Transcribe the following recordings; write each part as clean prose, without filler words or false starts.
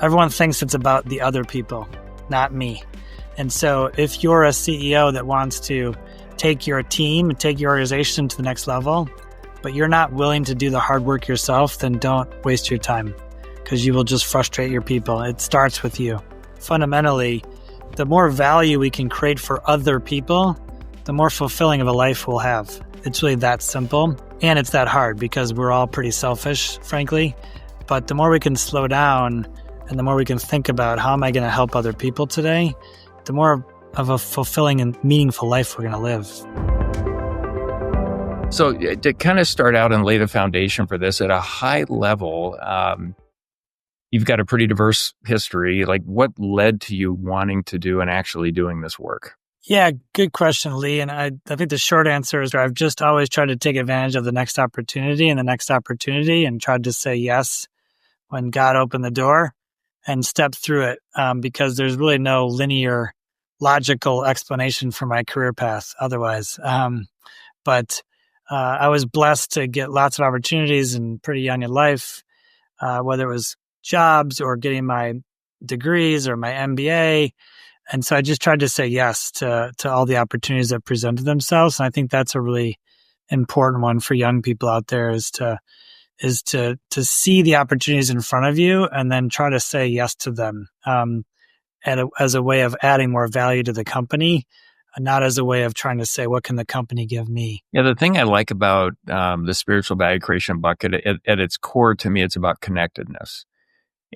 Everyone thinks it's about the other people, not me. And so if you're a CEO that wants to take your team, take your organization to the next level, but you're not willing to do the hard work yourself, then don't waste your time because you will just frustrate your people. It starts with you. Fundamentally, the more value we can create for other people, the more fulfilling of a life we'll have. It's really that simple. And it's that hard because we're all pretty selfish, frankly. But the more we can slow down and the more we can think about how am I going to help other people today, the more of a fulfilling and meaningful life we're going to live. So to kind of start out and lay the foundation for this at a high level, you've got a pretty diverse history. Like, what led to you wanting to do and actually doing this work? Yeah, good question, Lee. And I think the short answer is I've just always tried to take advantage of the next opportunity and tried to say yes when God opened the door and step through it because there's really no linear, logical explanation for my career path otherwise. But I was blessed to get lots of opportunities and pretty young in life, whether it was jobs or getting my degrees or my MBA. And so I just tried to say yes to all the opportunities that presented themselves. And I think that's a really important one for young people out there is to see the opportunities in front of you and then try to say yes to them as a way of adding more value to the company, not as a way of trying to say, what can the company give me? Yeah, the thing I like about the spiritual value creation bucket, at its core, to me, it's about connectedness.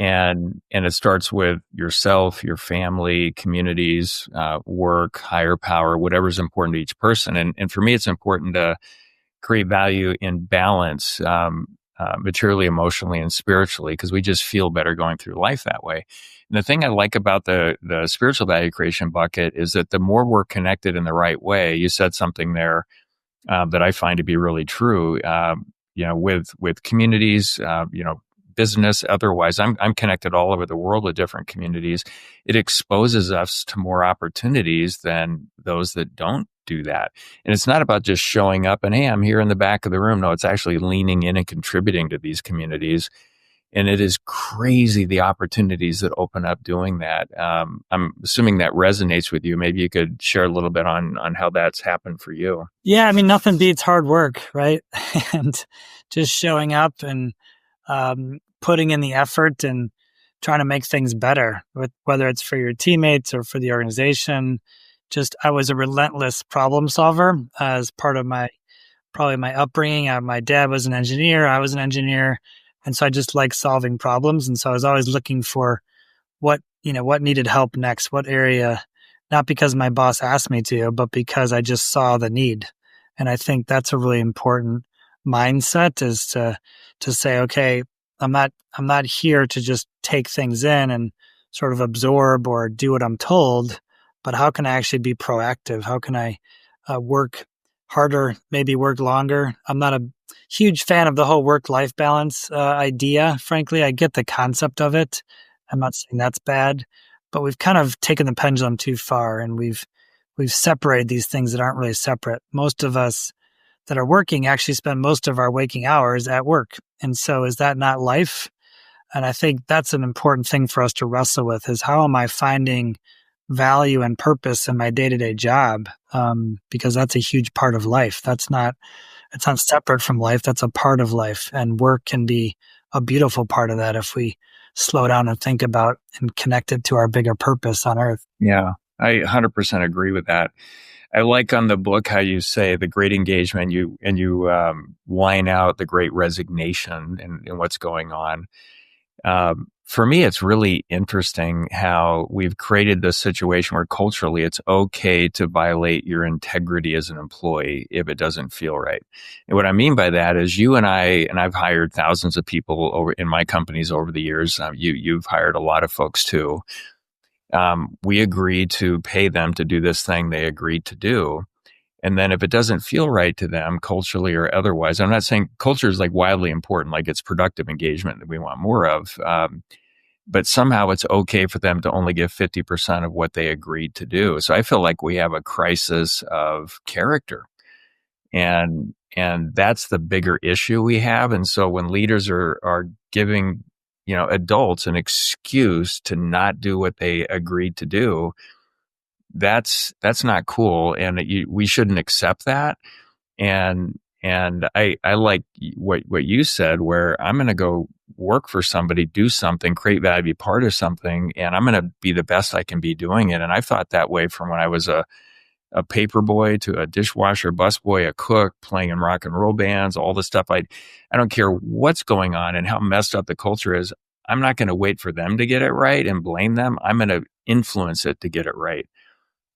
And it starts with yourself, your family, communities, work, higher power, whatever's important to each person. And for me, it's important to create value in balance, materially, emotionally, and spiritually, because we just feel better going through life that way. And the thing I like about the spiritual value creation bucket is that the more we're connected in the right way, you said something there that I find to be really true. With communities, business, otherwise, I'm connected all over the world with different communities. It exposes us to more opportunities than those that don't do that. And it's not about just showing up and, hey, I'm here in the back of the room. No, it's actually leaning in and contributing to these communities. And it is crazy the opportunities that open up doing that. I'm assuming that resonates with you. Maybe you could share a little bit on how that's happened for you. Yeah, I mean, nothing beats hard work, right? And just showing up and putting in the effort and trying to make things better, whether it's for your teammates or for the organization. I was a relentless problem solver as part of probably my upbringing. My dad was an engineer. I was an engineer. And so I just like solving problems. And so I was always looking for what needed help next, what area, not because my boss asked me to, but because I just saw the need. And I think that's a really important mindset is to say, okay, I'm not here to just take things in and sort of absorb or do what I'm told, but how can I actually be proactive? How can I work harder, maybe work longer? I'm not a huge fan of the whole work-life balance idea. Frankly, I get the concept of it. I'm not saying that's bad, but we've kind of taken the pendulum too far, and we've separated these things that aren't really separate. Most of us that are working actually spend most of our waking hours at work. And so is that not life? And I think that's an important thing for us to wrestle with is how am I finding value and purpose in my day-to-day job? Because that's a huge part of life. It's not separate from life. That's a part of life. And work can be a beautiful part of that if we slow down and think about and connect it to our bigger purpose on earth. Yeah, I 100% agree with that. I like on the book how you say the great engagement, you line out the great resignation and what's going on. For me, it's really interesting how we've created this situation where culturally it's okay to violate your integrity as an employee if it doesn't feel right. And what I mean by that is you and I've hired thousands of people over in my companies over the years. You've hired a lot of folks too. We agreed to pay them to do this thing they agreed to do. And then if it doesn't feel right to them culturally or otherwise, I'm not saying culture is like wildly important, like it's productive engagement that we want more of. But somehow it's okay for them to only give 50% of what they agreed to do. So I feel like we have a crisis of character. And that's the bigger issue we have. And so when leaders are giving, adults an excuse to not do what they agreed to do, that's not cool. And we shouldn't accept that. And I like what you said, where I'm going to go work for somebody, do something, create value, be part of something, and I'm going to be the best I can be doing it. And I thought that way from when I was a paper boy to a dishwasher, busboy, a cook, playing in rock and roll bands, all the stuff. I don't care what's going on and how messed up the culture is. I'm not going to wait for them to get it right and blame them. I'm going to influence it to get it right.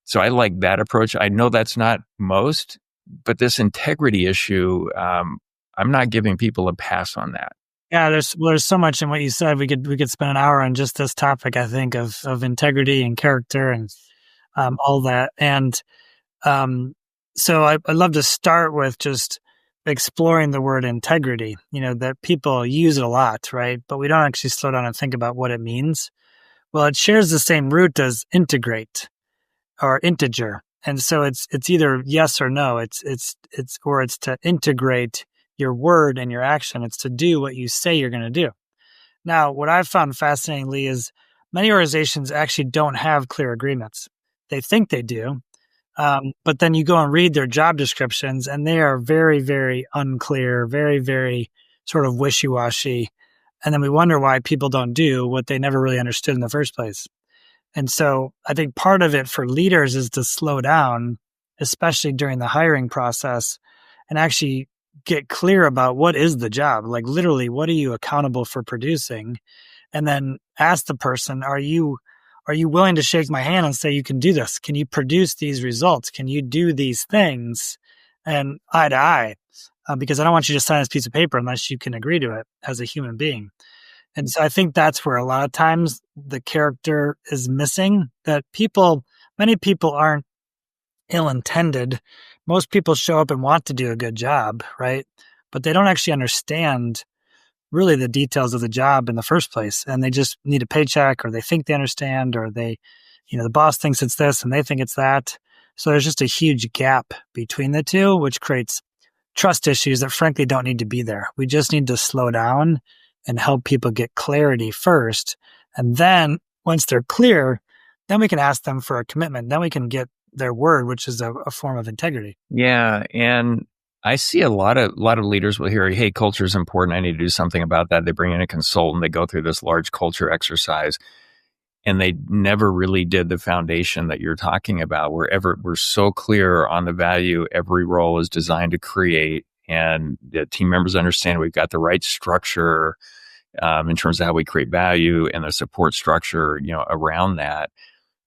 So I like that approach. I know that's not most, but this integrity issue, I'm not giving people a pass on that. Yeah, there's so much in what you said. We could spend an hour on just this topic, I think, of integrity and character and all that. And so I'd love to start with just exploring the word integrity, that people use it a lot, right? But we don't actually slow down and think about what it means. Well, it shares the same root as integrate or integer. And so it's either yes or no. It's to integrate your word and your action. It's to do what you say you're going to do. Now, what I've found fascinating, Lee, is many organizations actually don't have clear agreements. They think they do. But then you go and read their job descriptions and they are very, very unclear, very, very sort of wishy-washy. And then we wonder why people don't do what they never really understood in the first place. And so I think part of it for leaders is to slow down, especially during the hiring process, and actually get clear about what is the job. Like literally, what are you accountable for producing? And then ask the person, are you willing to shake my hand and say, you can do this? Can you produce these results? Can you do these things? And eye to eye, because I don't want you to sign this piece of paper unless you can agree to it as a human being. And so I think that's where a lot of times the character is missing, that many people aren't ill-intended. Most people show up and want to do a good job, right? But they don't actually understand really the details of the job in the first place. And they just need a paycheck, or they think they understand, or the boss thinks it's this and they think it's that. So there's just a huge gap between the two, which creates trust issues that frankly don't need to be there. We just need to slow down and help people get clarity first. And then once they're clear, then we can ask them for a commitment. Then we can get their word, which is a form of integrity. Yeah. And I see a lot of leaders will hear, hey, culture is important. I need to do something about that. They bring in a consultant. They go through this large culture exercise, and they never really did the foundation that you're talking about, where we're so clear on the value every role is designed to create, and the team members understand we've got the right structure in terms of how we create value and the support structure, around that.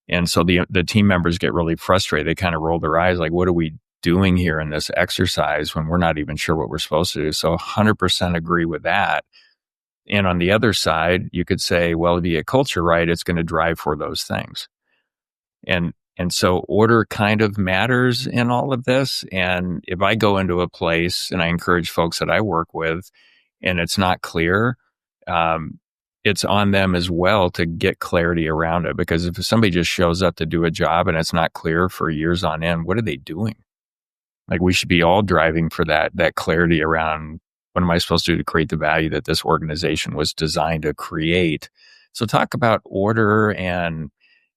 And so the team members get really frustrated. They kind of roll their eyes like, what are we doing here in this exercise when we're not even sure what we're supposed to do? So 100% agree with that. And on the other side, you could say, well, if you get culture right, it's going to drive for those things. And so order kind of matters in all of this. And if I go into a place, and I encourage folks that I work with, and it's not clear, it's on them as well to get clarity around it. Because if somebody just shows up to do a job and it's not clear for years on end, what are they doing? Like, we should be all driving for that clarity around, what am I supposed to do to create the value that this organization was designed to create? So talk about order and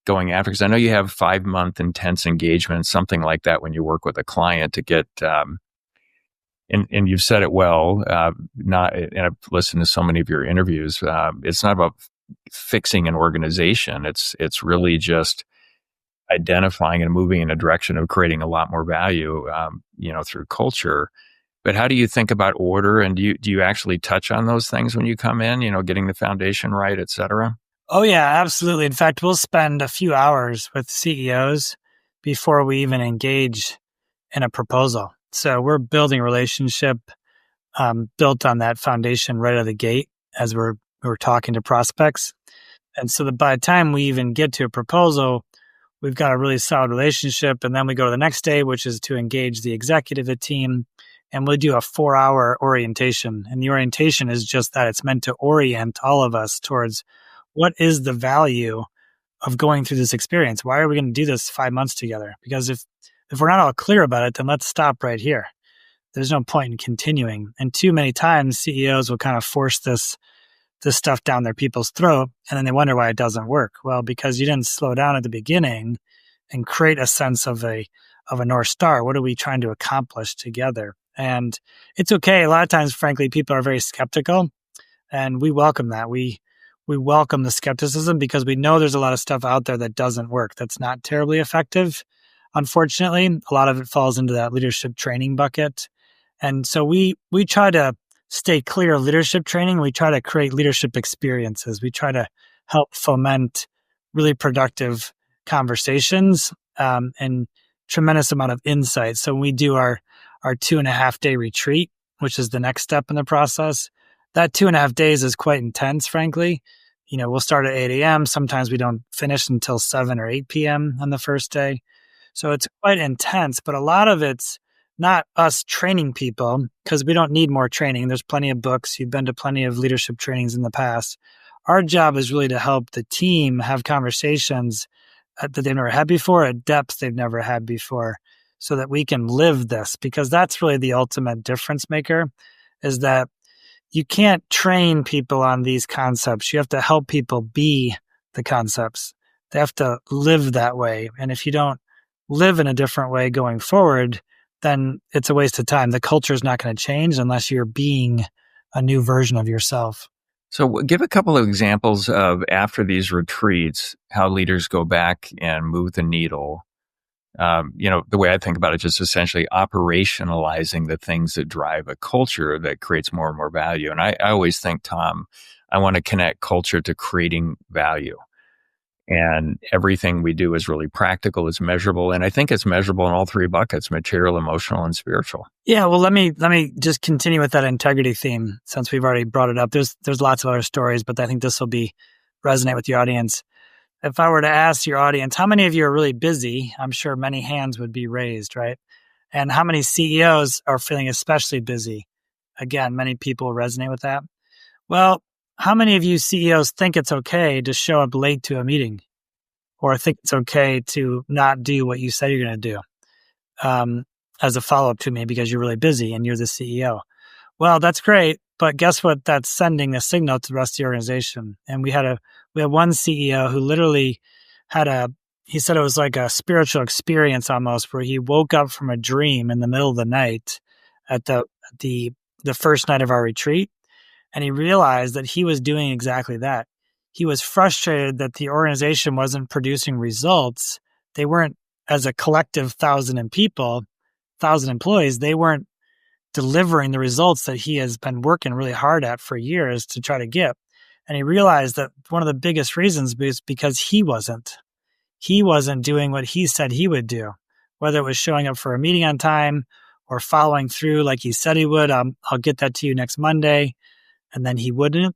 going after, because I know you have 5-month intense engagement, something like that, when you work with a client to get, and you've said it well, and I've listened to so many of your interviews. It's not about fixing an organization. It's really just identifying and moving in a direction of creating a lot more value, through culture. But how do you think about order? And do you actually touch on those things when you come in, getting the foundation right, et cetera? Oh yeah, absolutely. In fact, we'll spend a few hours with CEOs before we even engage in a proposal. So we're building a relationship built on that foundation right out of the gate as we're talking to prospects. And so that by the time we even get to a proposal, we've got a really solid relationship. And then we go to the next day, which is to engage the executive team. And we'll do a 4-hour orientation. And the orientation is just that. It's meant to orient all of us towards what is the value of going through this experience. Why are we going to do this 5 months together? Because if we're not all clear about it, then let's stop right here. There's no point in continuing. And too many times CEOs will kind of force this this stuff down their people's throat, and then they wonder why it doesn't work. Well, because you didn't slow down at the beginning and create a sense of a North Star. What are we trying to accomplish together? And it's okay. A lot of times, frankly, people are very skeptical, and we welcome that. We welcome the skepticism because we know there's a lot of stuff out there that doesn't work, that's not terribly effective. Unfortunately, a lot of it falls into that leadership training bucket. And so we try to stay clear of leadership training. We try to create leadership experiences. We try to help foment really productive conversations and tremendous amount of insight. So when we do our 2.5-day retreat, which is the next step in the process, that 2.5 days is quite intense, frankly. We'll start at 8 a.m. Sometimes we don't finish until 7 or 8 p.m. on the first day. So it's quite intense, but a lot of it's not us training people because we don't need more training. There's plenty of books. You've been to plenty of leadership trainings in the past. Our job is really to help the team have conversations that they've never had before, at depths they've never had before, so that we can live this, because that's really the ultimate difference maker, is that you can't train people on these concepts. You have to help people be the concepts. They have to live that way. And if you don't live in a different way going forward, then it's a waste of time. The culture is not going to change unless you're being a new version of yourself. So give a couple of examples of, after these retreats, how leaders go back and move the needle. The way I think about it, just essentially operationalizing the things that drive a culture that creates more and more value. And I always think, Tom, I want to connect culture to creating value. And everything we do is really practical, it's measurable. And I think it's measurable in all three buckets: material, emotional, and spiritual. Yeah, well, let me just continue with that integrity theme, since we've already brought it up. There's lots of other stories, but I think this will resonate with your audience. If I were to ask your audience, how many of you are really busy? I'm sure many hands would be raised, right? And how many CEOs are feeling especially busy? Again, many people resonate with that. Well, how many of you CEOs think it's okay to show up late to a meeting, or think it's okay to not do what you said you're going to do as a follow-up to me because you're really busy and you're the CEO? Well, that's great, but guess what? That's sending a signal to the rest of the organization. And we had one CEO who literally he said it was like a spiritual experience almost, where he woke up from a dream in the middle of the night at the first night of our retreat. And he realized that he was doing exactly that. He was frustrated that the organization wasn't producing results. They weren't, as a collective 1,000 employees, they weren't delivering the results that he has been working really hard at for years to try to get. And he realized that one of the biggest reasons was because he wasn't doing what he said he would do, whether it was showing up for a meeting on time or following through like he said he would. I'll get that to you next Monday. And then he wouldn't.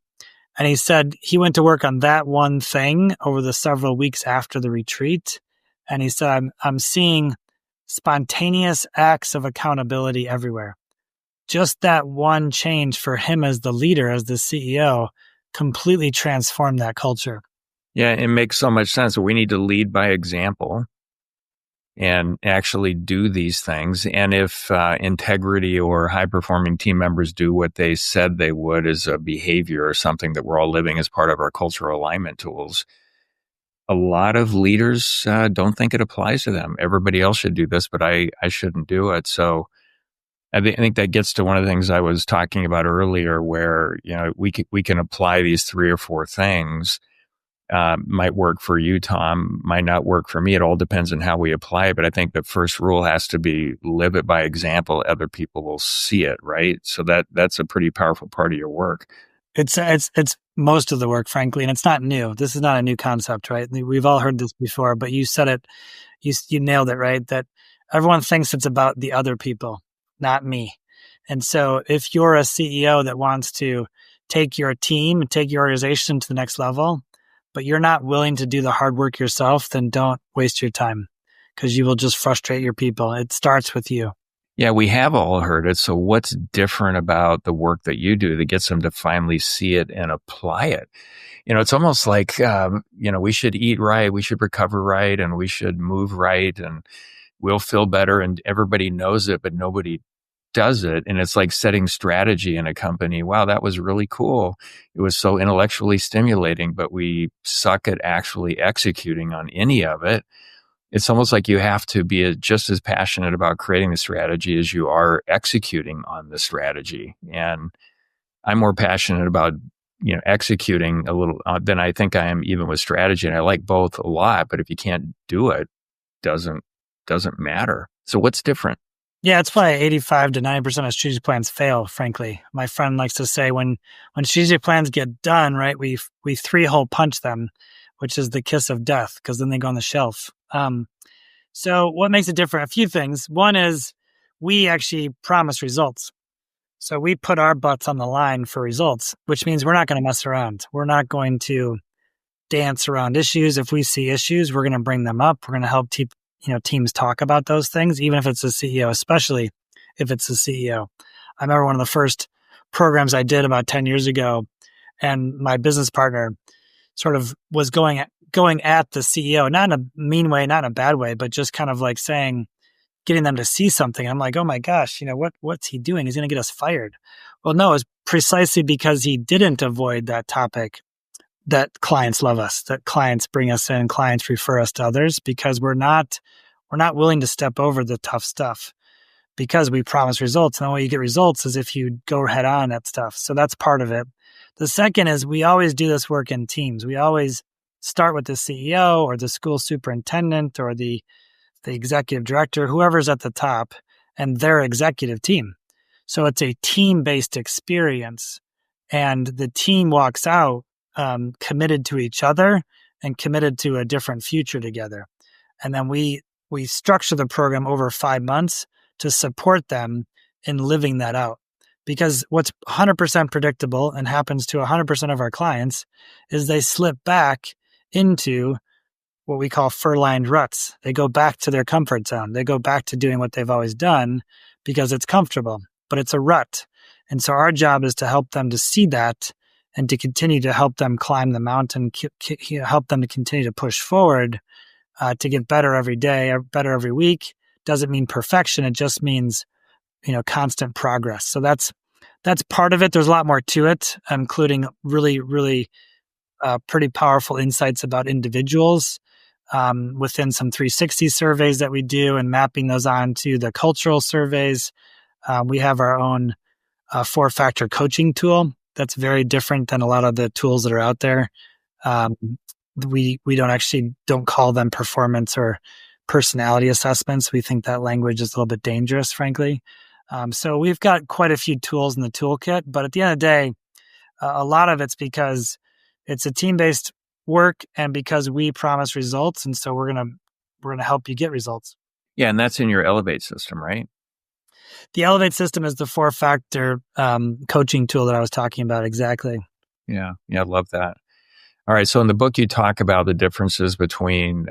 And he said he went to work on that one thing over the several weeks after the retreat. And he said, I'm seeing spontaneous acts of accountability everywhere. Just that one change for him as the leader, as the CEO, completely transformed that culture. Yeah, it makes so much sense. We need to lead by example and actually do these things. And if integrity or high-performing team members do what they said they would as a behavior or something that we're all living as part of our cultural alignment tools, a lot of leaders don't think it applies to them. Everybody else should do this, but I shouldn't do it. So I think that gets to one of the things I was talking about earlier, where we can apply these 3 or 4 things. Might work for you, Tom, might not work for me. It all depends on how we apply it. But I think the first rule has to be live it by example. Other people will see it, right? So that's a pretty powerful part of your work. It's most of the work, frankly, and it's not new. This is not a new concept, right? We've all heard this before, but you said it, you nailed it, right? That everyone thinks it's about the other people, not me. And so if you're a CEO that wants to take your team and take your organization to the next level, but you're not willing to do the hard work yourself, then don't waste your time, because you will just frustrate your people. It starts with you. Yeah, we have all heard it. So what's different about the work that you do that gets them to finally see it and apply it? It's almost like, we should eat right, we should recover right, and we should move right, and we'll feel better. And everybody knows it, but nobody does it, and it's like setting strategy in a company. Wow, that was really cool. It was so intellectually stimulating, but we suck at actually executing on any of it. It's almost like you have to be just as passionate about creating the strategy as you are executing on the strategy. And I'm more passionate about, executing a little than I think I am even with strategy. And I like both a lot, but if you can't do it, doesn't matter. So what's different? Yeah, it's why 85 to 90% of strategic plans fail, frankly. My friend likes to say when strategic plans get done, right, we 3-hole punch them, which is the kiss of death, because then they go on the shelf. So what makes it different? A few things. One is we actually promise results. So we put our butts on the line for results, which means we're not going to mess around. We're not going to dance around issues. If we see issues, we're going to bring them up. We're going to help teams talk about those things, even if it's a CEO, especially if it's a CEO. I remember one of the first programs I did about 10 years ago, and my business partner sort of was going at the CEO, not in a mean way, not in a bad way, but just kind of like getting them to see something. I'm like, oh my gosh, what's he doing? He's going to get us fired. Well, no, it's precisely because he didn't avoid that topic that clients love us, that clients bring us in, clients refer us to others, because we're not willing to step over the tough stuff because we promise results. And the way you get results is if you go head on at stuff. So that's part of it. The second is we always do this work in teams. We always start with the CEO or the school superintendent or the executive director, whoever's at the top, and their executive team. So it's a team-based experience, and the team walks out committed to each other and committed to a different future together. And then we structure the program over 5 months to support them in living that out. Because what's 100% predictable and happens to 100% of our clients is they slip back into what we call fur-lined ruts. They go back to their comfort zone. They go back to doing what they've always done because it's comfortable, but it's a rut. And so our job is to help them to see that and to continue to help them climb the mountain, help them to continue to push forward, to get better every day, better every week. Doesn't mean perfection. It just means, constant progress. So that's part of it. There's a lot more to it, including really, really pretty powerful insights about individuals within some 360 surveys that we do and mapping those onto the cultural surveys. We have our own 4-factor coaching tool that's very different than a lot of the tools that are out there. We don't call them performance or personality assessments. We think that language is a little bit dangerous, frankly. So we've got quite a few tools in the toolkit, but at the end of the day, a lot of it's because it's a team-based work and because we promise results. And so we're going to help you get results. Yeah. And that's in your Elevate system, right? The Elevate system is the 4-factor coaching tool that I was talking about. Exactly. Yeah. Yeah. I love that. All right. So in the book, you talk about the differences between,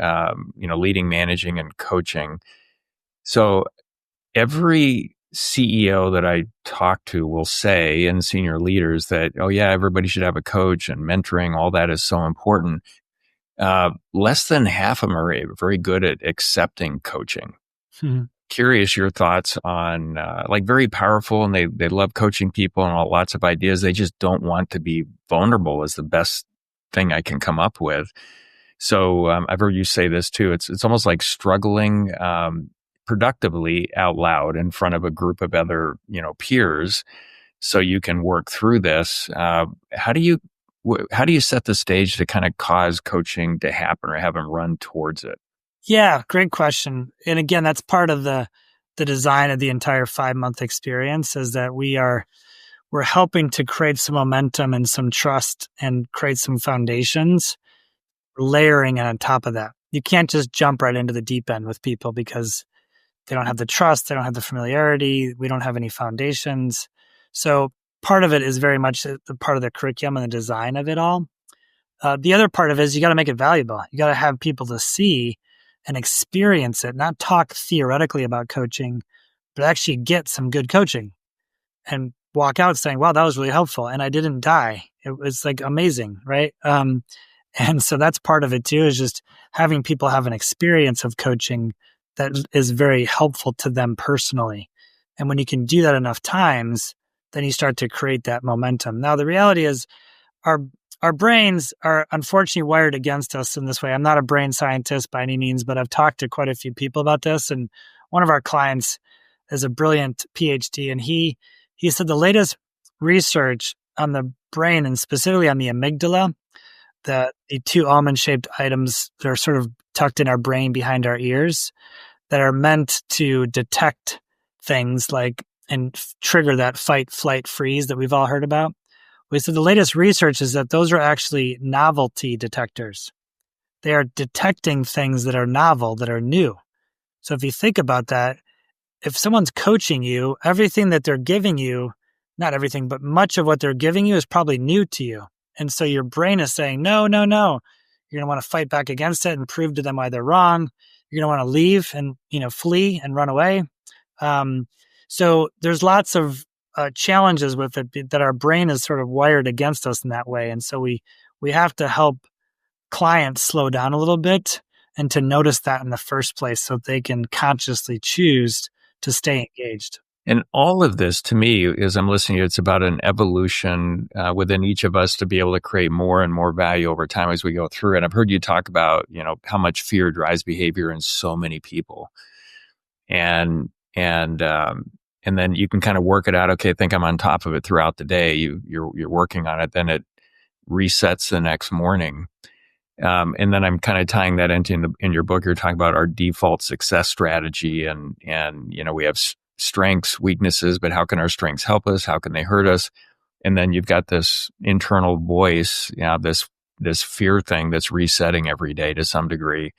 leading, managing, and coaching. So every CEO that I talk to will say, and senior leaders, that, oh yeah, everybody should have a coach, and mentoring, all that is so important. Less than half of them are very good at accepting coaching. Mm-hmm. Curious your thoughts on, very powerful, and they love coaching people and lots of ideas. They just don't want to be vulnerable is the best thing I can come up with. So I've heard you say this too. It's almost like struggling productively out loud in front of a group of other, peers, so you can work through this. How do you set the stage to kind of cause coaching to happen or have them run towards it? Yeah, great question. And again, that's part of the design of the entire 5-month experience, is that we're helping to create some momentum and some trust and create some foundations, layering on top of that. You can't just jump right into the deep end with people because they don't have the trust, they don't have the familiarity, we don't have any foundations. So part of it is very much the part of the curriculum and the design of it all. The other part of it is you got to make it valuable. You got to have people to see and experience it, not talk theoretically about coaching, but actually get some good coaching and walk out saying, wow, that was really helpful. And I didn't die. It was like amazing, right? And so that's part of it too, is just having people have an experience of coaching that is very helpful to them personally. And when you can do that enough times, then you start to create that momentum. Now, the reality is our our brains are unfortunately wired against us in this way. I'm not a brain scientist by any means, but I've talked to quite a few people about this. And one of our clients is a brilliant PhD, and he said the latest research on the brain and specifically on the amygdala, the two almond-shaped items that are sort of tucked in our brain behind our ears that are meant to detect things like and trigger that fight, flight, freeze that we've all heard about. We said the latest research is that those are actually novelty detectors. They are detecting things that are novel, that are new. So if you think about that, if someone's coaching you, everything that they're giving you, not everything, but much of what they're giving you is probably new to you. And so your brain is saying, no, no, no. You're going to want to fight back against it and prove to them why they're wrong. You're going to want to leave and, flee and run away. So there's lots of challenges with it that our brain is sort of wired against us in that way. And so we have to help clients slow down a little bit and to notice that in the first place so they can consciously choose to stay engaged. And all of this, to me, as I'm listening to you, it's about an evolution within each of us to be able to create more and more value over time as we go through it. I've heard you talk about, how much fear drives behavior in so many people, and then you can kind of work it out. Okay, I think I'm on top of it throughout the day. You're working on it, then it resets the next morning. And then I'm kind of tying that into in your book. You're talking about our default success strategy, and we have strengths, weaknesses, but how can our strengths help us? How can they hurt us? And then you've got this internal voice, this fear thing that's resetting every day to some degree.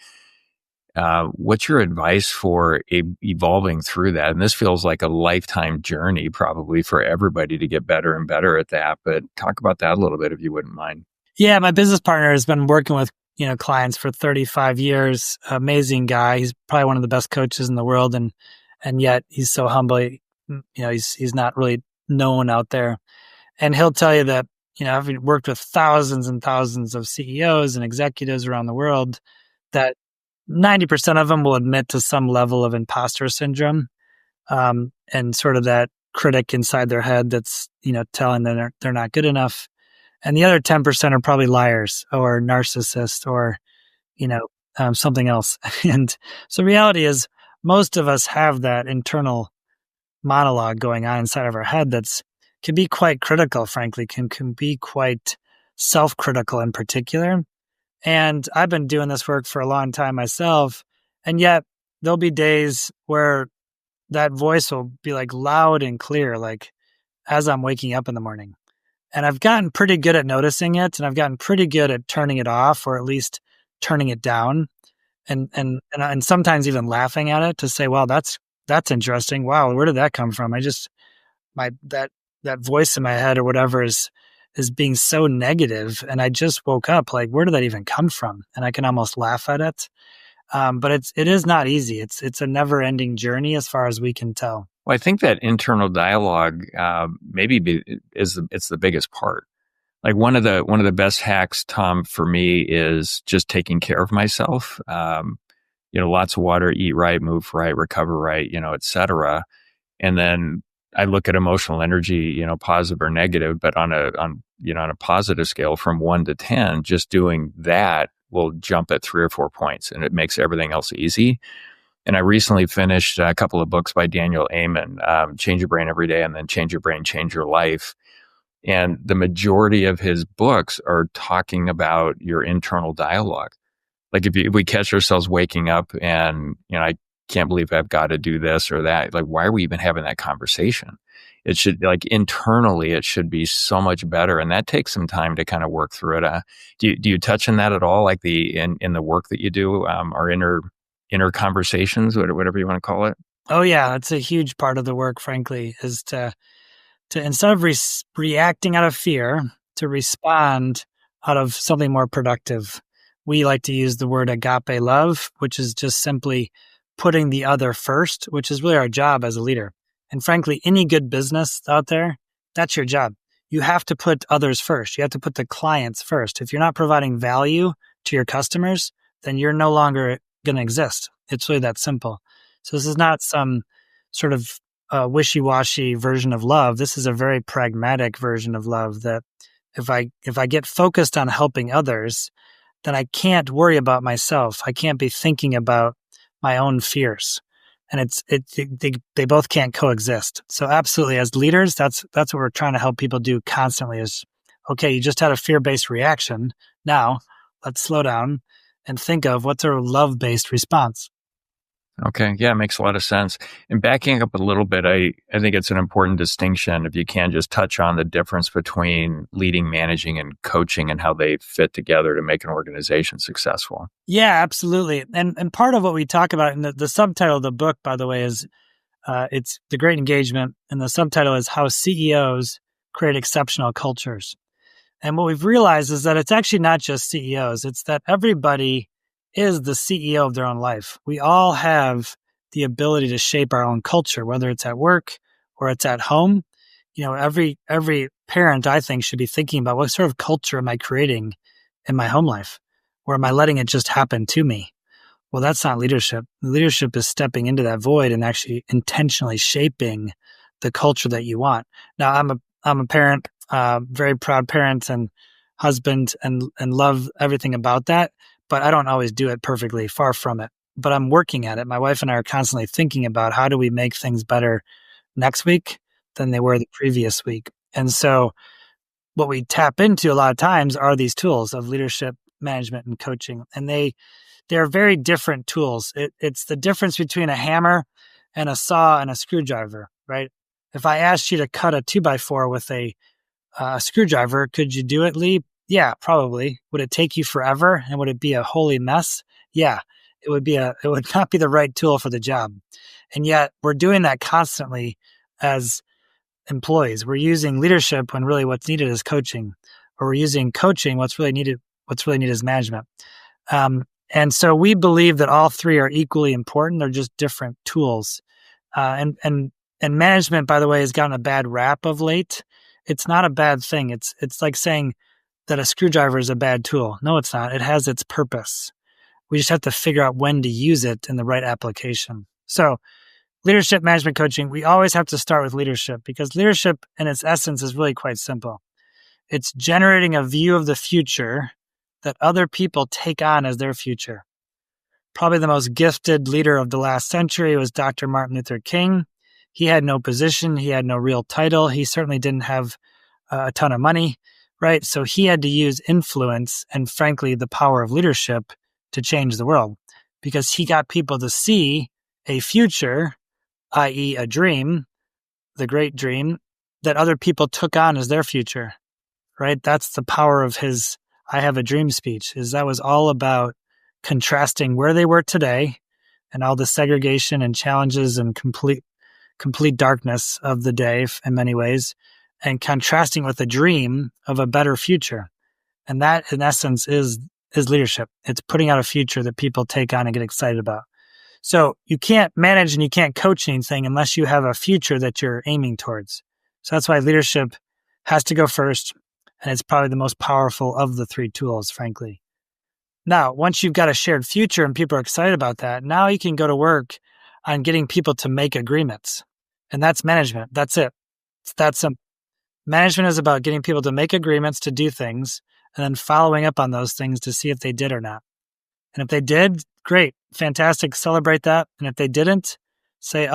What's your advice for evolving through that? And this feels like a lifetime journey, probably for everybody to get better and better at that. But talk about that a little bit, if you wouldn't mind. Yeah, my business partner has been working with clients for 35 years. Amazing guy. He's probably one of the best coaches in the world, and yet he's so humble. He's not really known out there. And he'll tell you that I've worked with thousands and thousands of CEOs and executives around the world, that 90% of them will admit to some level of imposter syndrome, and sort of that critic inside their head that's telling them they're not good enough. And the other 10% are probably liars or narcissists or, something else. And so reality is most of us have that internal monologue going on inside of our head can be quite critical, frankly, can be quite self-critical in particular. And I've been doing this work for a long time myself. And yet there'll be days where that voice will be like loud and clear, like as I'm waking up in the morning. And I've gotten pretty good at noticing it, and I've gotten pretty good at turning it off, or at least turning it down, and sometimes even laughing at it to say, "Wow, that's interesting. Wow, where did that come from?" That voice in my head or whatever is being so negative, and I just woke up. Like, where did that even come from? And I can almost laugh at it. But it is not easy. It's a never ending journey as far as we can tell. Well, I think that internal dialogue it's the biggest part. Like one of the best hacks, Tom, for me is just taking care of myself. Lots of water, eat right, move right, recover right, et cetera. And then I look at emotional energy, positive or negative, but on a positive scale from 1 to 10, just doing that will jump at 3 or 4 points, and it makes everything else easy. And I recently finished a couple of books by Daniel Amen, Change Your Brain Every Day, and then Change Your Brain, Change Your Life. And the majority of his books are talking about your internal dialogue. Like if we catch ourselves waking up and, I can't believe I've got to do this or that. Like, why are we even having that conversation? It should, like, internally, it should be so much better. And that takes some time to kind of work through it. Do you touch on that at all? Like in the work that you do, our inner conversations, whatever you want to call it? Oh yeah. It's a huge part of the work, frankly, is to instead of reacting out of fear, to respond out of something more productive. We like to use the word agape love, which is just simply putting the other first, which is really our job as a leader. And frankly, any good business out there, that's your job. You have to put others first. You have to put the clients first. If you're not providing value to your customers, then you're no longer going to exist. It's really that simple. So this is not some sort of a wishy-washy version of love. This is a very pragmatic version of love that if I get focused on helping others, then I can't worry about myself. I can't be thinking about my own fears. And they both can't coexist. So absolutely, as leaders, that's what we're trying to help people do constantly is, okay, you just had a fear-based reaction. Now let's slow down and think of what's a love-based response. Okay. Yeah, it makes a lot of sense. And backing up a little bit, I think it's an important distinction if you can just touch on the difference between leading, managing, and coaching and how they fit together to make an organization successful. Yeah, absolutely. And part of what we talk about in the subtitle of the book, by the way, is it's The Great Engagement. And the subtitle is How CEOs Create Exceptional Cultures. And what we've realized is that it's actually not just CEOs. It's that everybody is the CEO of their own life. We all have the ability to shape our own culture, whether it's at work or it's at home. Every parent, I think, should be thinking about what sort of culture am I creating in my home life? Or am I letting it just happen to me? Well, that's not leadership. Leadership is stepping into that void and actually intentionally shaping the culture that you want. Now, I'm a parent, very proud parent and husband, and love everything about that. But I don't always do it perfectly, far from it. But I'm working at it. My wife and I are constantly thinking about how do we make things better next week than they were the previous week. And so what we tap into a lot of times are these tools of leadership, management, and coaching. And they're very different tools. It's the difference between a hammer and a saw and a screwdriver, right? If I asked you to cut a 2x4 with a screwdriver, could you do it, Lee? Yeah, probably. Would it take you forever? And would it be a holy mess? Yeah, it would not be the right tool for the job. And yet we're doing that constantly as employees. We're using leadership when really what's needed is coaching, or we're using coaching. What's really needed is management. And so we believe that all three are equally important. They're just different tools. And management, by the way, has gotten a bad rap of late. It's not a bad thing. It's like saying that a screwdriver is a bad tool. No, it's not. It has its purpose. We just have to figure out when to use it in the right application. So leadership, management, coaching, we always have to start with leadership, because leadership in its essence is really quite simple. It's generating a view of the future that other people take on as their future. Probably the most gifted leader of the last century was Dr. Martin Luther King. He had no position. He had no real title. He certainly didn't have a ton of money, right? So he had to use influence and, frankly, the power of leadership to change the world, because he got people to see a future, i.e. a dream, the great dream, that other people took on as their future, right? That's the power of his I Have a Dream speech, is that was all about contrasting where they were today and all the segregation and challenges and complete darkness of the day in many ways, and contrasting with the dream of a better future. And that, in essence, is leadership. It's putting out a future that people take on and get excited about. So you can't manage and you can't coach anything unless you have a future that you're aiming towards. So that's why leadership has to go first, and it's probably the most powerful of the three tools, frankly. Now, once you've got a shared future and people are excited about that, now you can go to work on getting people to make agreements. And that's management. That's it. It's that simple. Management is about getting people to make agreements to do things and then following up on those things to see if they did or not. And if they did, great, fantastic, celebrate that. And if they didn't, say,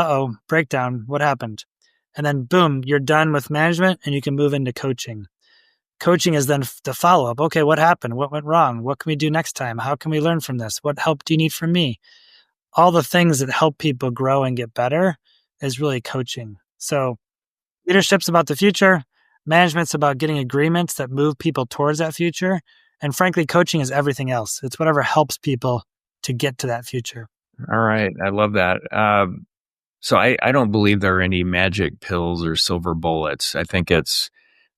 breakdown, what happened? And then boom, you're done with management and you can move into coaching. Coaching is then the follow-up. Okay, what happened? What went wrong? What can we do next time? How can we learn from this? What help do you need from me? All the things that help people grow and get better is really coaching. So leadership's about the future. Management's about getting agreements that move people towards that future. And frankly, coaching is everything else. It's whatever helps people to get to that future. All right. I love that. So I don't believe there are any magic pills or silver bullets. I think it's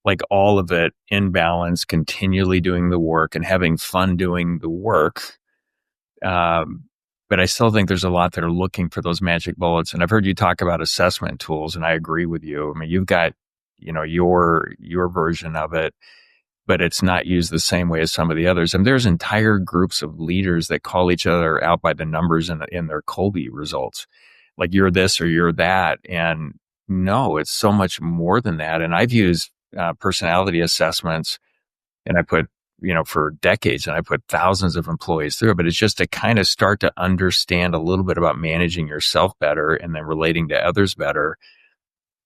like all of it in balance, continually doing the work and having fun doing the work. But I still think there's a lot that are looking for those magic bullets. And I've heard you talk about assessment tools, and I agree with you. I mean, you've got, your version of it, but it's not used the same way as some of the others. And there's entire groups of leaders that call each other out by the numbers in their Colby results. Like, you're this or you're that. And no, it's so much more than that. And I've used personality assessments, and I put, for decades, and I put thousands of employees through it, but it's just to kind of start to understand a little bit about managing yourself better and then relating to others better.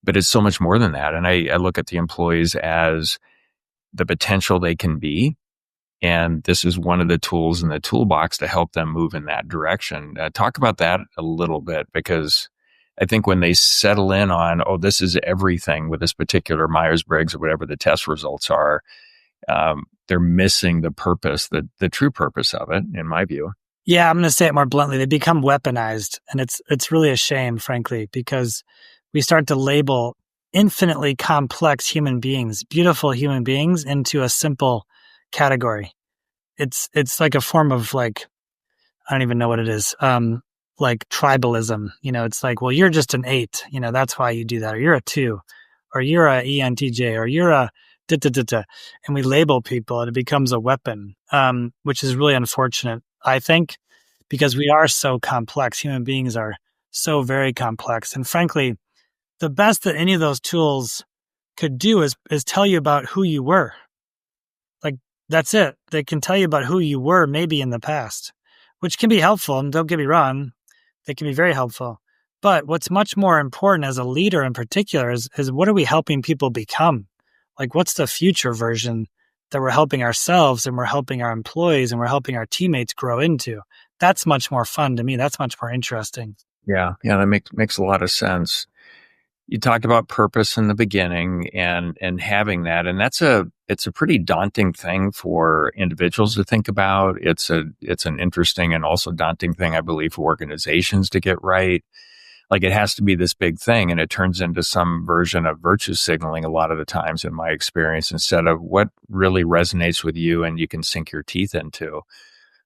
But it's so much more than that. And I look at the employees as the potential they can be. And this is one of the tools in the toolbox to help them move in that direction. Talk about that a little bit, because I think when they settle in on, oh, this is everything with this particular Myers-Briggs or whatever the test results are, they're missing the purpose, the true purpose of it, in my view. Yeah, I'm going to say it more bluntly. They become weaponized, and it's really a shame, frankly, because we start to label infinitely complex human beings, beautiful human beings, into a simple category. It's like a form of, like, I don't even know what it is. Like tribalism. It's like, well, you're just an 8. That's why you do that. Or you're a 2. Or you're a ENTJ. Or you're a da-da-da-da. And we label people, and it becomes a weapon, which is really unfortunate, I think, because we are so complex. Human beings are so very complex. And frankly, the best that any of those tools could do is tell you about who you were. Like, that's it. They can tell you about who you were maybe in the past, which can be helpful. And don't get me wrong, they can be very helpful. But what's much more important as a leader in particular is what are we helping people become? Like, what's the future version that we're helping ourselves and we're helping our employees and we're helping our teammates grow into? That's much more fun to me. That's much more interesting. Yeah, that makes a lot of sense. You talked about purpose in the beginning and having that, and it's a pretty daunting thing for individuals to think about. It's an interesting and also daunting thing, I believe, for organizations to get right. Like, it has to be this big thing, and it turns into some version of virtue signaling a lot of the times, in my experience, instead of what really resonates with you and you can sink your teeth into.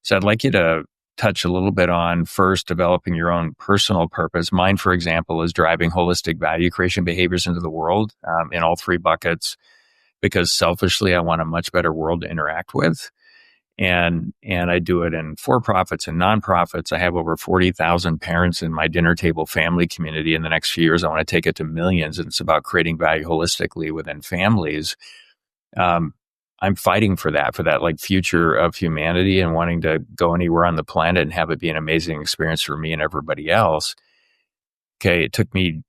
So I'd like you to touch a little bit on first developing your own personal purpose. Mine, for example, is driving holistic value creation behaviors into the world, in all 3 buckets, because selfishly, I want a much better world to interact with. And I do it in for-profits and nonprofits. I have over 40,000 parents in my dinner table family community. In the next few years, I want to take it to millions. And it's about creating value holistically within families. I'm fighting for that like future of humanity and wanting to go anywhere on the planet and have it be an amazing experience for me and everybody else. Okay. It took me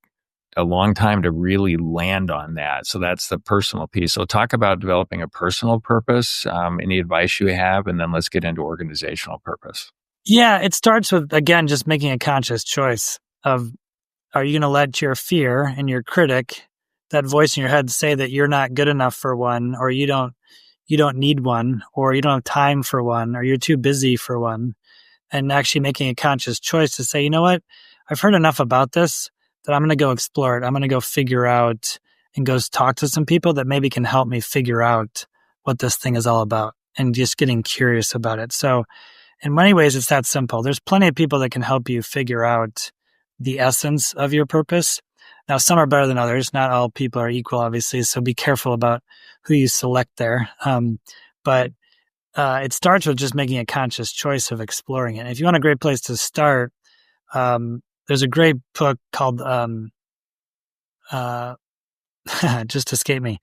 a long time to really land on that. So that's the personal piece. So talk about developing a personal purpose, any advice you have, and then let's get into organizational purpose. Yeah, it starts with, again, just making a conscious choice of, are you going to let your fear and your critic, that voice in your head, say that you're not good enough for one, or you don't need one, or you don't have time for one, or you're too busy for one, and actually making a conscious choice to say, you know what, I've heard enough about this that I'm going to go explore it. I'm going to go figure out and go talk to some people that maybe can help me figure out what this thing is all about, and just getting curious about it. So in many ways, it's that simple. There's plenty of people that can help you figure out the essence of your purpose. Now, some are better than others. Not all people are equal, obviously. So be careful about who you select there. But it starts with just making a conscious choice of exploring it. If you want a great place to start, there's a great book called, just escaped me.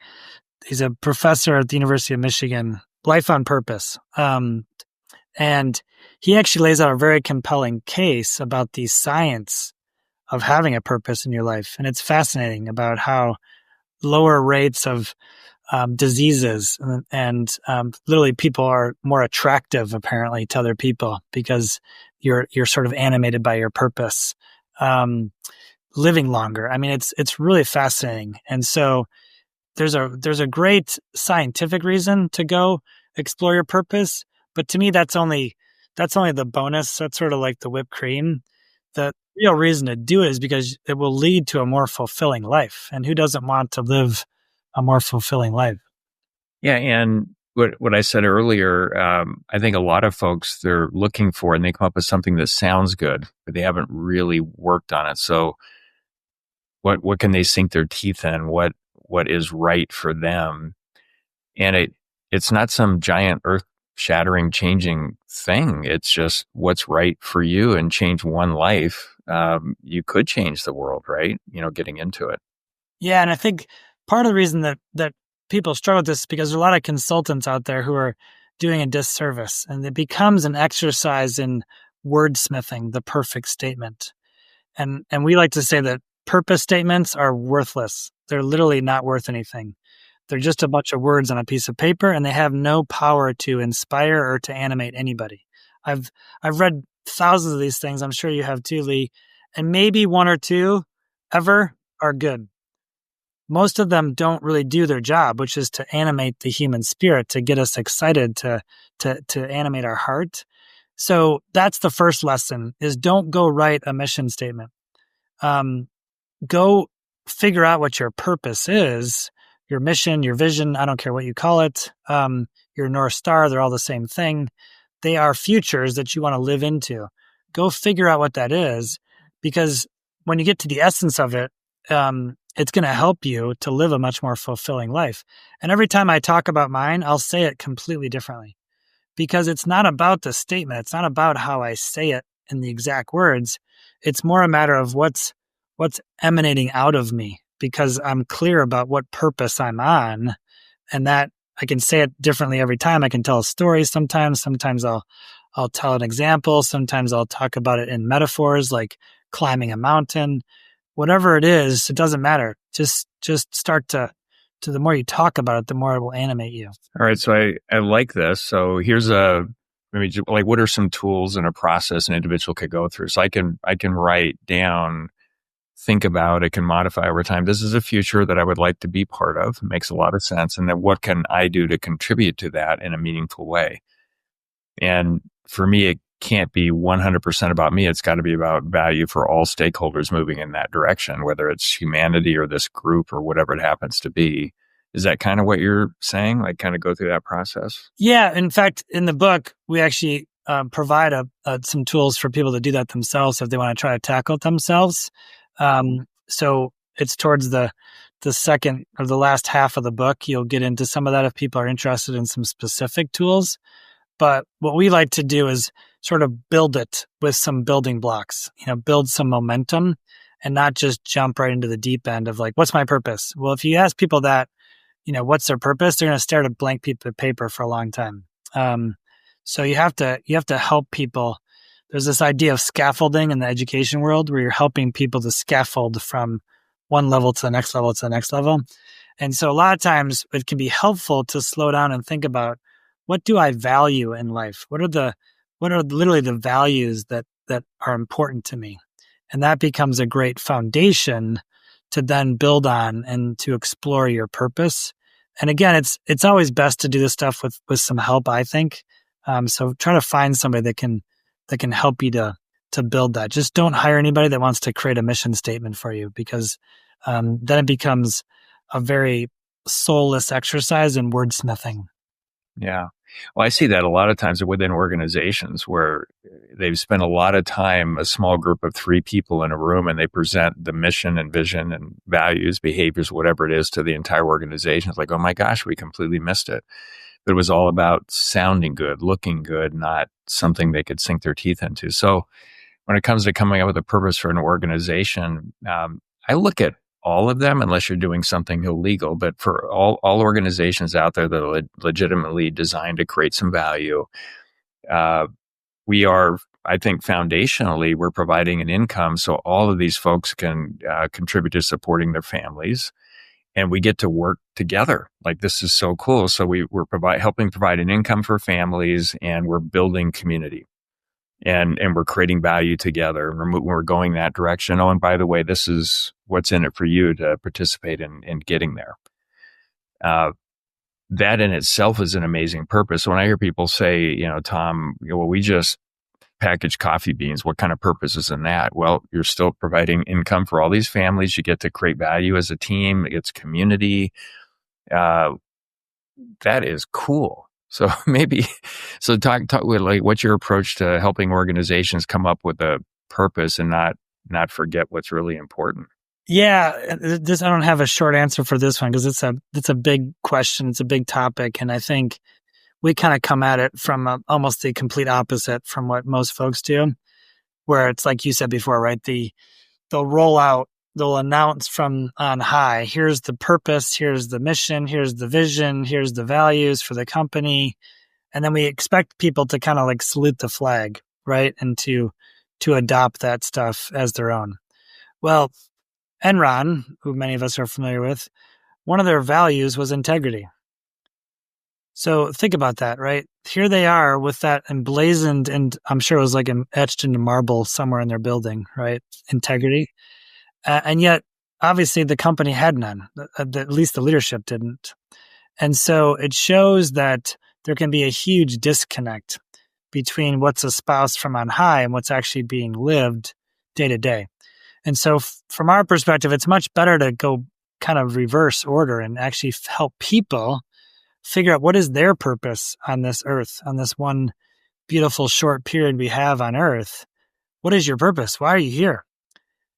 He's a professor at the University of Michigan, Life on Purpose. And he actually lays out a very compelling case about the science of having a purpose in your life. And it's fascinating about how lower rates of diseases and literally people are more attractive, apparently, to other people because you're sort of animated by your purpose. Living longer. I mean, it's really fascinating. And so there's a great scientific reason to go explore your purpose. But to me, that's only the bonus. That's sort of like the whipped cream. The real reason to do it is because it will lead to a more fulfilling life. And who doesn't want to live a more fulfilling life? Yeah. And what I said earlier, I think a lot of folks, they're looking for, and they come up with something that sounds good, but they haven't really worked on it. So what can they sink their teeth in? What is right for them? And it's not some giant earth shattering, changing thing. It's just what's right for you, and change one life. You could change the world, right? Getting into it. Yeah, and I think part of the reason that people struggle with this is because there's a lot of consultants out there who are doing a disservice, and it becomes an exercise in wordsmithing the perfect statement. And we like to say that purpose statements are worthless. They're literally not worth anything. They're just a bunch of words on a piece of paper, and they have no power to inspire or to animate anybody. I've I've read thousands of these things. I'm sure you have too, Lee, and maybe one or two ever are good. Most of them don't really do their job, which is to animate the human spirit, to get us excited, to animate our heart. So that's the first lesson: is don't go write a mission statement. Um, Go figure out what your purpose is, your mission, your vision. I don't care what you call it. Your North Star, they're all the same thing. They are futures that you want to live into. Go figure out what that is, because when you get to the essence of it, it's going to help you to live a much more fulfilling life. And every time I talk about mine, I'll say it completely differently, because it's not about the statement. It's not about how I say it in the exact words. It's more a matter of what's emanating out of me, because I'm clear about what purpose I'm on, and that I can say it differently every time. I can tell a story sometimes. Sometimes I'll tell an example. Sometimes I'll talk about it in metaphors like climbing a mountain. Whatever it is, it doesn't matter. Just start to the more you talk about it, the more it will animate you. All right. So I like this. So here's maybe like, what are some tools and a process an individual could go through? So I can write down, think about, it can modify over time. This is a future that I would like to be part of. It makes a lot of sense. And then what can I do to contribute to that in a meaningful way? And for me, it can't be 100% about me. It's got to be about value for all stakeholders moving in that direction, whether it's humanity or this group or whatever it happens to be. Is that kind of what you're saying? Like kind of go through that process? Yeah. In fact, in the book, we actually provide some tools for people to do that themselves if they want to try to tackle it themselves. So it's towards the second or the last half of the book. You'll get into some of that if people are interested in some specific tools. But what we like to do is sort of build it with some building blocks, build some momentum, and not just jump right into the deep end of like, what's my purpose? Well, if you ask people that, what's their purpose, they're going to stare at a blank piece of paper for a long time. So you have to help people. There's this idea of scaffolding in the education world where you're helping people to scaffold from one level to the next level to the next level. And so a lot of times it can be helpful to slow down and think about, what do I value in life? What are literally the values that are important to me? And that becomes a great foundation to then build on and to explore your purpose. And again, it's always best to do this stuff with some help, I think. So try to find somebody that can help you to build that. Just don't hire anybody that wants to create a mission statement for you, because then it becomes a very soulless exercise in wordsmithing. Yeah. Well, I see that a lot of times within organizations where they've spent a lot of time, a small group of 3 people in a room, and they present the mission and vision and values, behaviors, whatever it is, to the entire organization. It's like, oh my gosh, we completely missed it. But it was all about sounding good, looking good, not something they could sink their teeth into. So when it comes to coming up with a purpose for an organization, I look at all of them, unless you're doing something illegal. But for all organizations out there that are legitimately designed to create some value, we are, I think, foundationally, we're providing an income so all of these folks can contribute to supporting their families, and we get to work together. Like, this is so cool. So we're helping provide an income for families, and we're building community. And we're creating value together. We're going that direction. Oh, and by the way, this is what's in it for you to participate in getting there. That in itself is an amazing purpose. So when I hear people say, Tom, well, we just package coffee beans. What kind of purpose is in that? Well, you're still providing income for all these families. You get to create value as a team. It's community. That is cool. So talk with, like, what's your approach to helping organizations come up with a purpose and not forget what's really important? Yeah, I don't have a short answer for this one, because it's a big question. It's a big topic. And I think we kind of come at it from almost the complete opposite from what most folks do, where it's like you said before, right? They'll roll out they'll announce from on high, here's the purpose, here's the mission, here's the vision, here's the values for the company. And then we expect people to kind of like salute the flag, right? And to adopt that stuff as their own. Well, Enron, who many of us are familiar with, one of their values was integrity. So think about that, right? Here they are with that emblazoned, and I'm sure it was like etched into marble somewhere in their building, right? Integrity. And yet, obviously, the company had none. At least the leadership didn't. And so it shows that there can be a huge disconnect between what's espoused from on high and what's actually being lived day to day. And so from our perspective, it's much better to go kind of reverse order and actually help people figure out what is their purpose on this earth, on this one beautiful short period we have on earth. What is your purpose? Why are you here?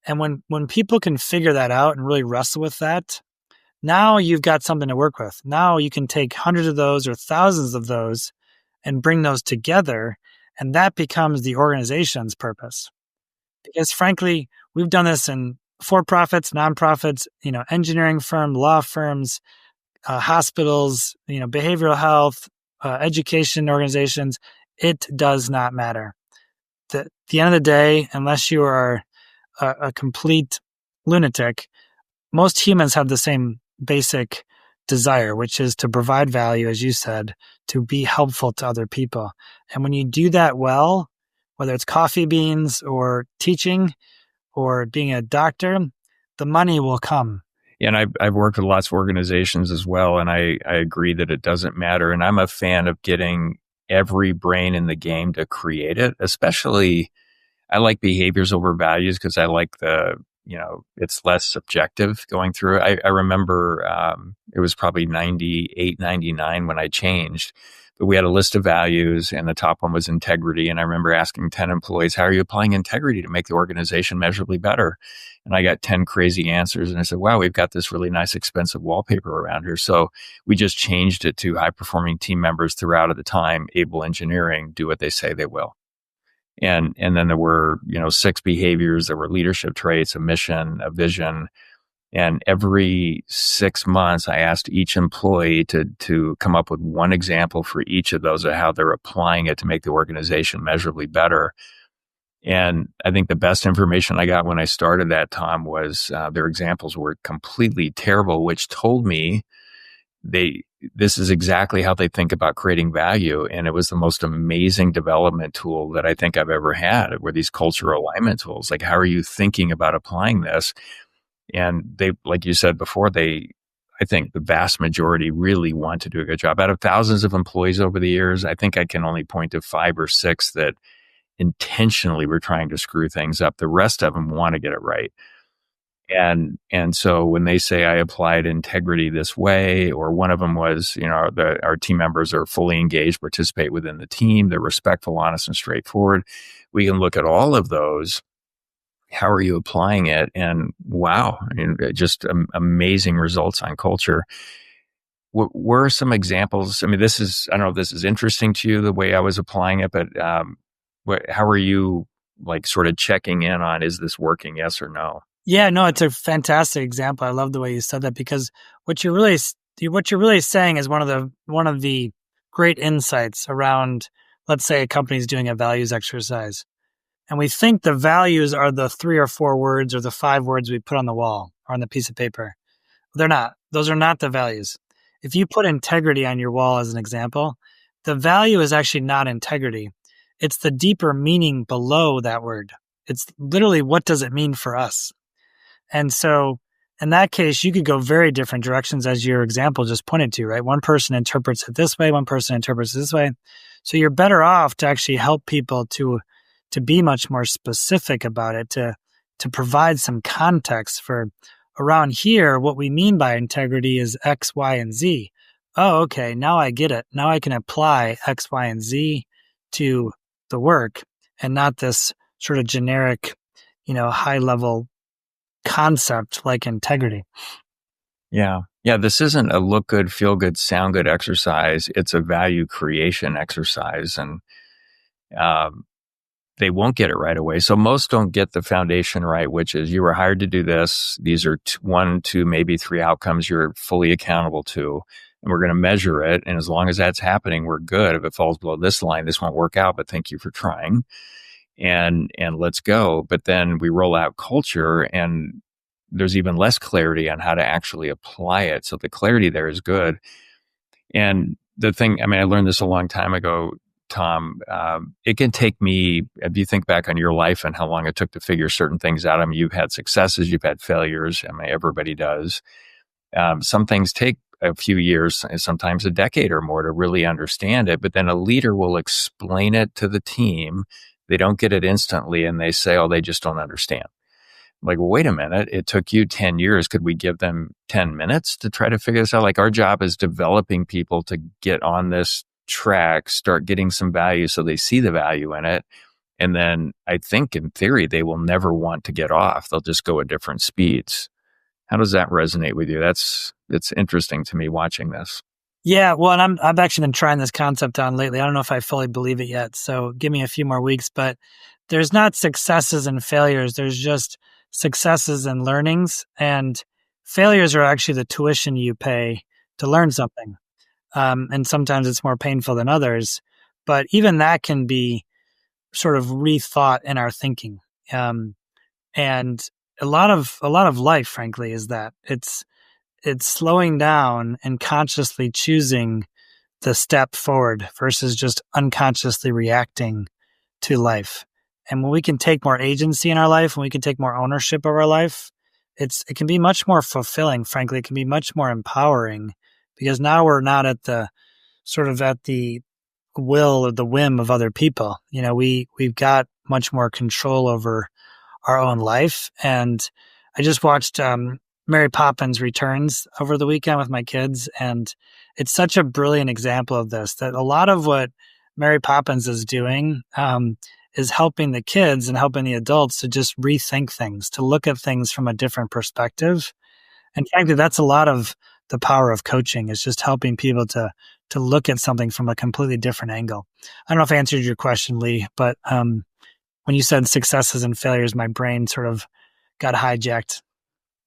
And when people can figure that out and really wrestle with that, now you've got something to work with. Now you can take hundreds of those or thousands of those and bring those together, and that becomes the organization's purpose. Because frankly, we've done this in for-profits, nonprofits, engineering firms, law firms, hospitals, behavioral health, education organizations. It does not matter. At the end of the day, unless you are a complete lunatic, most humans have the same basic desire, which is to provide value, as you said, to be helpful to other people. And when you do that well, whether it's coffee beans or teaching or being a doctor, the money will come. Yeah, and I've worked with lots of organizations as well, and I agree that it doesn't matter. And I'm a fan of getting every brain in the game to create it, especially I like behaviors over values because I like it's less subjective going through it. I remember it was probably 98, 99 when I changed, but we had a list of values and the top one was integrity. And I remember asking 10 employees, how are you applying integrity to make the organization measurably better? And I got 10 crazy answers. And I said, wow, we've got this really nice, expensive wallpaper around here. So we just changed it to high performing team members throughout at the time, able engineering, do what they say they will. And then there were, 6 behaviors. There were leadership traits, a mission, a vision. And every 6 months, I asked each employee to come up with one example for each of those of how they're applying it to make the organization measurably better. And I think the best information I got when I started that, Tom, was their examples were completely terrible, which told me this is exactly how they think about creating value. And it was the most amazing development tool that I think I've ever had, were these cultural alignment tools. Like, how are you thinking about applying this? And they, like you said before, I think the vast majority really want to do a good job. Out of thousands of employees over the years, I think I can only point to 5 or 6 that intentionally were trying to screw things up. The rest of them want to get it right. And so when they say I applied integrity this way, or one of them was, our team members are fully engaged, participate within the team, they're respectful, honest, and straightforward. We can look at all of those. How are you applying it? And wow, just amazing results on culture. What were some examples? I mean, I don't know if this is interesting to you, the way I was applying it, but how are you sort of checking in on, is this working? Yes or no? Yeah, no, it's a fantastic example. I love the way you said that, because what you're really saying is one of the great insights around, let's say a company's doing a values exercise. And we think the values are the 3 or 4 words or the 5 words we put on the wall or on the piece of paper. They're not. Those are not the values. If you put integrity on your wall as an example, the value is actually not integrity. It's the deeper meaning below that word. It's literally, what does it mean for us? And so in that case, you could go very different directions, as your example just pointed to, right? One person interprets it this way, one person interprets it this way. So you're better off to actually help people to be much more specific about it, to provide some context for, around here, what we mean by integrity is X, Y, and Z. Oh, okay, now I get it. Now I can apply X, Y, and Z to the work, and not this sort of generic, high level concept like integrity. Yeah. Yeah. This isn't a look good, feel good, sound good exercise. It's a value creation exercise. And they won't get it right away. So most don't get the foundation right, which is you were hired to do this. These are one, two, maybe three outcomes you're fully accountable to. And we're going to measure it. And as long as that's happening, we're good. If it falls below this line, this won't work out, but thank you for trying. And let's go. But then we roll out culture and there's even less clarity on how to actually apply it. So the clarity there is good. And the thing, I mean, I learned this a long time ago, Tom. It can take me, if you think back on your life and how long it took to figure certain things out. I mean, you've had successes, you've had failures. I mean, everybody does. Some things take a few years, sometimes a decade or more to really understand it. But then a leader will explain it to the team. They don't get it instantly and they say, oh, they just don't understand. Like, well, wait a minute. It took you 10 years. Could we give them 10 minutes to try to figure this out? Like, our job is developing people to get on this track, start getting some value so they see the value in it. And then I think in theory, they will never want to get off. They'll just go at different speeds. How does that resonate with you? It's interesting to me watching this. Yeah, well, and I've actually been trying this concept on lately. I don't know if I fully believe it yet, so give me a few more weeks. But there's not successes and failures. There's just successes and learnings, and failures are actually the tuition you pay to learn something. And sometimes it's more painful than others, but even that can be sort of rethought in our thinking. And a lot of life, frankly, is that it's slowing down and consciously choosing the step forward versus just unconsciously reacting to life. And when we can take more agency in our life, when we can take more ownership of our life, it can be much more fulfilling. Frankly, it can be much more empowering because now we're not at the will or the whim of other people. You know, we've got much more control over our own life. And I just watched Mary Poppins Returns over the weekend with my kids, and it's such a brilliant example of this, that a lot of what Mary Poppins is doing is helping the kids and helping the adults to just rethink things, to look at things from a different perspective. And frankly, that's a lot of the power of coaching, is just helping people to look at something from a completely different angle. I don't know if I answered your question, Lee, but when you said successes and failures, my brain sort of got hijacked.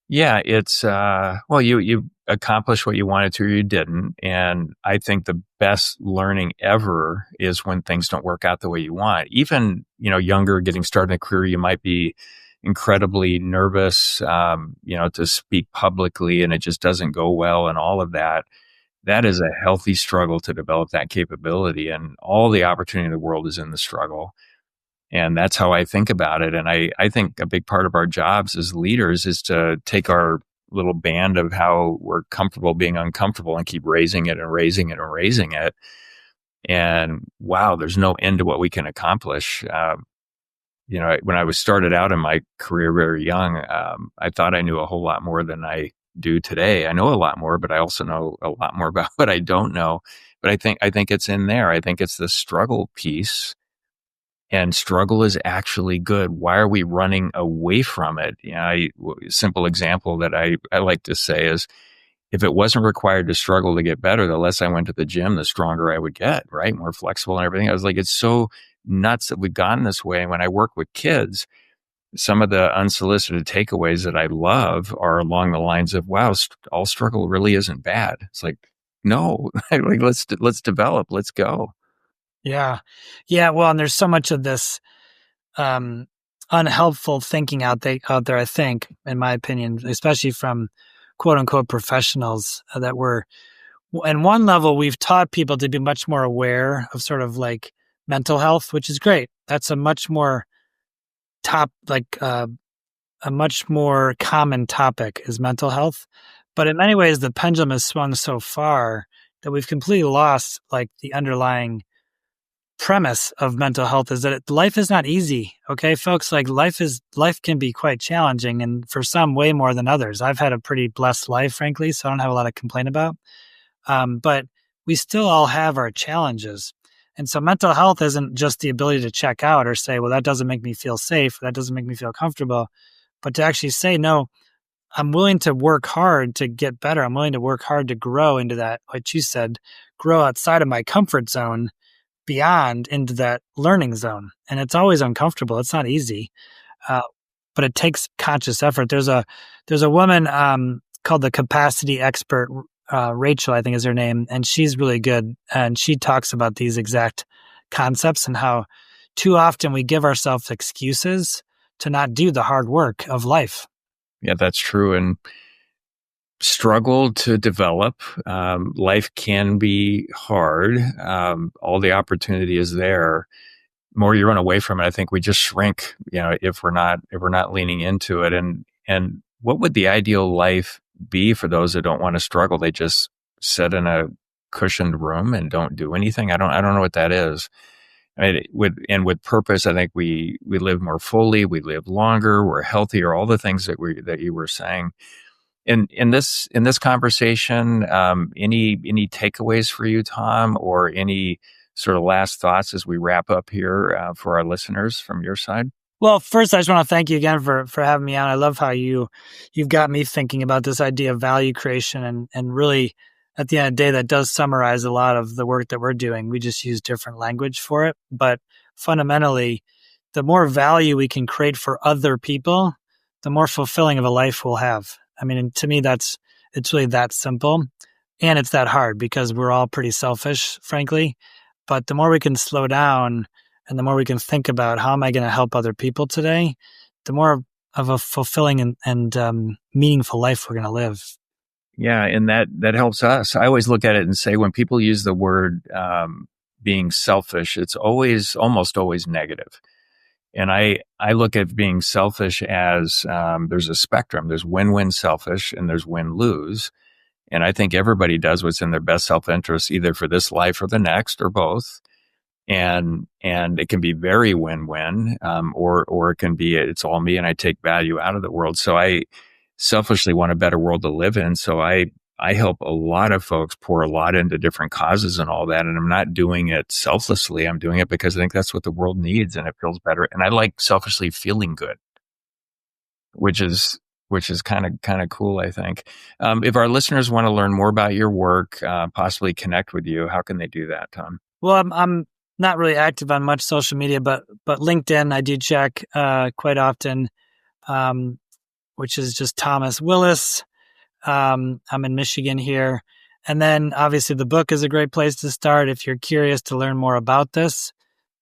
Yeah, it's well, you accomplished what you wanted to, or you didn't. And I think the best learning ever is when things don't work out the way you want. Even, younger, getting started in a career, you might be incredibly nervous, to speak publicly, and it just doesn't go well, and all of that. That is a healthy struggle to develop that capability, and all the opportunity in the world is in the struggle. And that's how I think about it. And I think a big part of our jobs as leaders is to take our little band of how we're comfortable being uncomfortable and keep raising it and raising it and raising it. And wow, there's no end to what we can accomplish. When I was started out in my career very young, I thought I knew a whole lot more than I do today. I know a lot more, but I also know a lot more about what I don't know. But I think it's in there. I think it's the struggle piece. And struggle is actually good. Why are we running away from it? Simple example that I like to say is, if it wasn't required to struggle to get better, the less I went to the gym, the stronger I would get, right? More flexible and everything. I was like, it's so nuts that we've gotten this way. And when I work with kids, some of the unsolicited takeaways that I love are along the lines of, wow, all struggle really isn't bad. It's like, no, like let's develop, let's go. Yeah. Yeah. Well, and there's so much of this unhelpful thinking out there, I think, in my opinion, especially from quote unquote professionals, that in one level, we've taught people to be much more aware of sort of like mental health, which is great. That's a much more a much more common topic is mental health. But in many ways, the pendulum has swung so far that we've completely lost like the underlying premise of mental health is that life is not easy. Okay, folks, like life can be quite challenging, and for some way more than others. I've had a pretty blessed life, frankly, so I don't have a lot to complain about. But we still all have our challenges. And so mental health isn't just the ability to check out or say, well, that doesn't make me feel safe. That doesn't make me feel comfortable. But to actually say, no, I'm willing to work hard to get better. I'm willing to work hard to grow into that, what you said, grow outside of my comfort zone beyond into that learning zone. And it's always uncomfortable. It's not easy, but it takes conscious effort. There's a woman called the capacity expert, Rachel, I think is her name, and she's really good. And she talks about these exact concepts and how too often we give ourselves excuses to not do the hard work of life. Yeah, that's true. And struggle to develop. Life can be hard. All the opportunity is there. The more you run away from it, I think we just shrink, if we're not leaning into it. And what would the ideal life be for those that don't want to struggle? They just sit in a cushioned room and don't do anything. I don't know what that is. I mean, with purpose, I think we live more fully, we live longer, we're healthier, all the things that you were saying. In this conversation, any takeaways for you, Tom, or any sort of last thoughts as we wrap up here for our listeners from your side? Well, first, I just want to thank you again for having me on. I love how you've got me thinking about this idea of value creation, and really, at the end of the day, that does summarize a lot of the work that we're doing. We just use different language for it, but fundamentally, the more value we can create for other people, the more fulfilling of a life we'll have. I mean, and to me, it's really that simple, and it's that hard because we're all pretty selfish, frankly. But the more we can slow down and the more we can think about how am I going to help other people today, the more of a fulfilling and meaningful life we're going to live. Yeah, and that helps us. I always look at it and say when people use the word being selfish, it's almost always negative. And I look at being selfish as there's a spectrum. There's win-win selfish and there's win-lose. And I think everybody does what's in their best self-interest, either for this life or the next or both. And it can be very win-win, or it can be it's all me and I take value out of the world. So I selfishly want a better world to live in. So I help a lot of folks pour a lot into different causes and all that. And I'm not doing it selflessly. I'm doing it because I think that's what the world needs and it feels better. And I like selfishly feeling good, which is kind of cool, I think. If our listeners want to learn more about your work, possibly connect with you, how can they do that, Tom? Well, I'm not really active on much social media, but LinkedIn I do check quite often, which is just Thomas Willis. I'm in Michigan here. And then obviously the book is a great place to start if you're curious to learn more about this.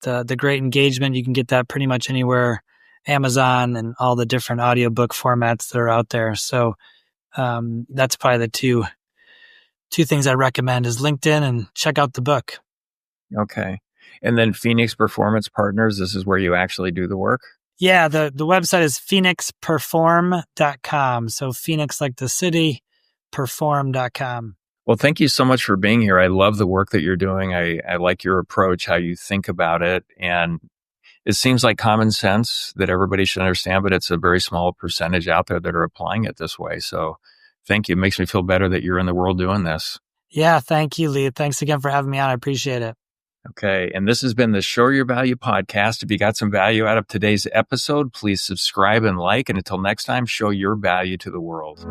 The Great Engagement, you can get that pretty much anywhere, Amazon and all the different audiobook formats that are out there. So that's probably the two things I recommend is LinkedIn and check out the book. Okay. And then Phoenix Performance Partners, this is where you actually do the work? Yeah, the website is phoenixperform.com. So Phoenix like the city, perform.com. Well, thank you so much for being here. I love the work that you're doing. I like your approach, how you think about it. And it seems like common sense that everybody should understand, but it's a very small percentage out there that are applying it this way. So thank you. It makes me feel better that you're in the world doing this. Yeah, thank you, Lee. Thanks again for having me on. I appreciate it. Okay. And this has been the Show Your Value podcast. If you got some value out of today's episode, please subscribe and like. And until next time, show your value to the world.